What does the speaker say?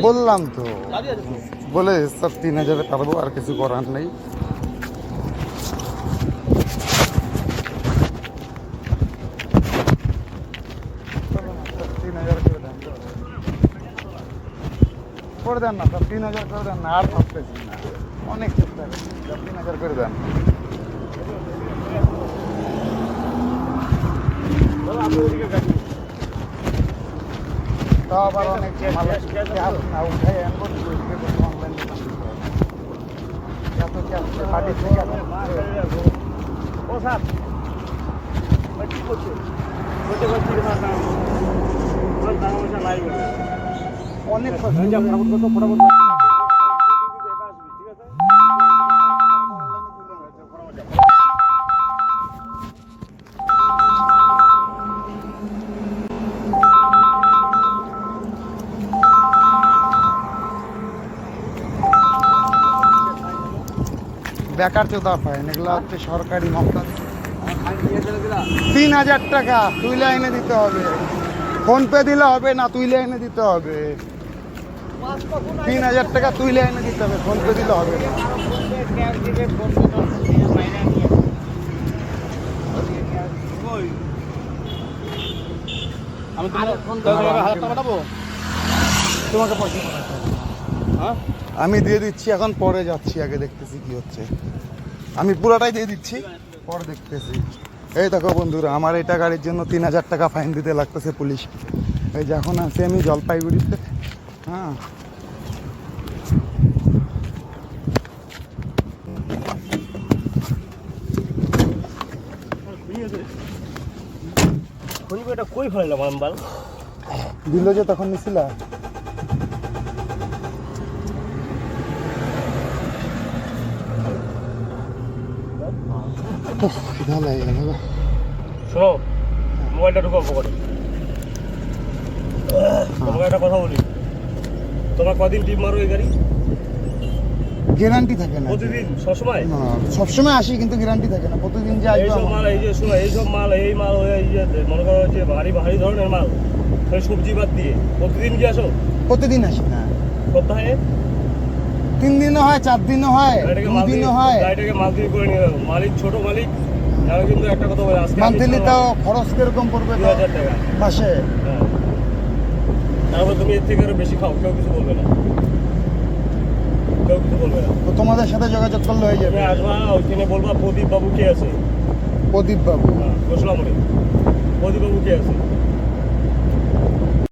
বললাম তো, বলে সব 3000 পারবো, আর কিছু করার নেই। করে দেন না সব 3000 করে দেন না, আর ভাবতেছি না, অনেক চেষ্টা করছি, 3000 করে দেন। তাও আবার অনেক না উঠাই আনবো, অনলাইন এত ক্যাশ পার্টি থেকে ও স্যার কি করছে অনেক ফটাফট বেকার চোদা ফাইন, এগুলো হচ্ছে সরকারি মামলা। 3000 টাকা তুইলে এনে দিতে হবে, ফোনপে দিলে হবে না, তুইলে এনে দিতে হবে। 3000 টাকা তুইলে এনে দিতে হবে, ফোনপে দিলে হবে না। তোমাকে পয়সা আমি দিয়ে দিচ্ছি, এখন পরে যাচ্ছি, আগে দেখতেছি কি হচ্ছে। আমি পুরোটাই দিয়ে দিচ্ছি, পরে দেখতেছি। এই দেখো বন্ধুরা, আমার এটা গাড়ির জন্য 3000 টাকা ফাইন দিতে লাগতেছে পুলিশ। এই যে এখন আছি আমি জলপাইগুড়িতে। হ্যাঁ, কই ফেলাম আমবাল দিল যে তখন নিছিলা। শোনো, মোবাইলটা ঢুকাও পকেটে। তোমাকে একটা কথা বলি, তোমার কদিন টিপ মারো এই গাড়ি? গ্যারান্টি থাকে না প্রতিদিন সবসময়? সবসময় আসি, কিন্তু গ্যারান্টি থাকে না প্রতিদিন যে আসবে। এইসব মাল, এই যে শোনো, এইসব মাল, এই মাল, এই যে মনে করো যে ভারী ভারী ধরনের মাল, সবজি বাদ দিয়ে প্রতিদিন কি আসো? প্রতিদিন আসি না, সপ্তাহে 3 দিনও হয়, 4 দিনও হয়, 2 দিনও হয়। গাড়িটাকে মান্থলি করে নিয়ে যাবো। মালিক ছোট মালিক, আমি কিন্তু একটা কথা বলি, আজকে মান্থলি তাও খরচ কিরকম পড়বে? 2000 টাকা মাসে। হ্যাঁ, তারপর তুমি এর থেকে আরো বেশি খাও, কেউ কিছু বলবে না, কেউ কিছু বলবে না। তো তোমাদের সাথে যোগাযোগ করলে হয়ে যাবে। তুমি আসবা, ওইখানে বলবা প্রদীপ বাবু কে আছে। প্রদীপ বাবু? হ্যাঁ, গোসলামুড়ি। প্রদীপ বাবু কে আছে?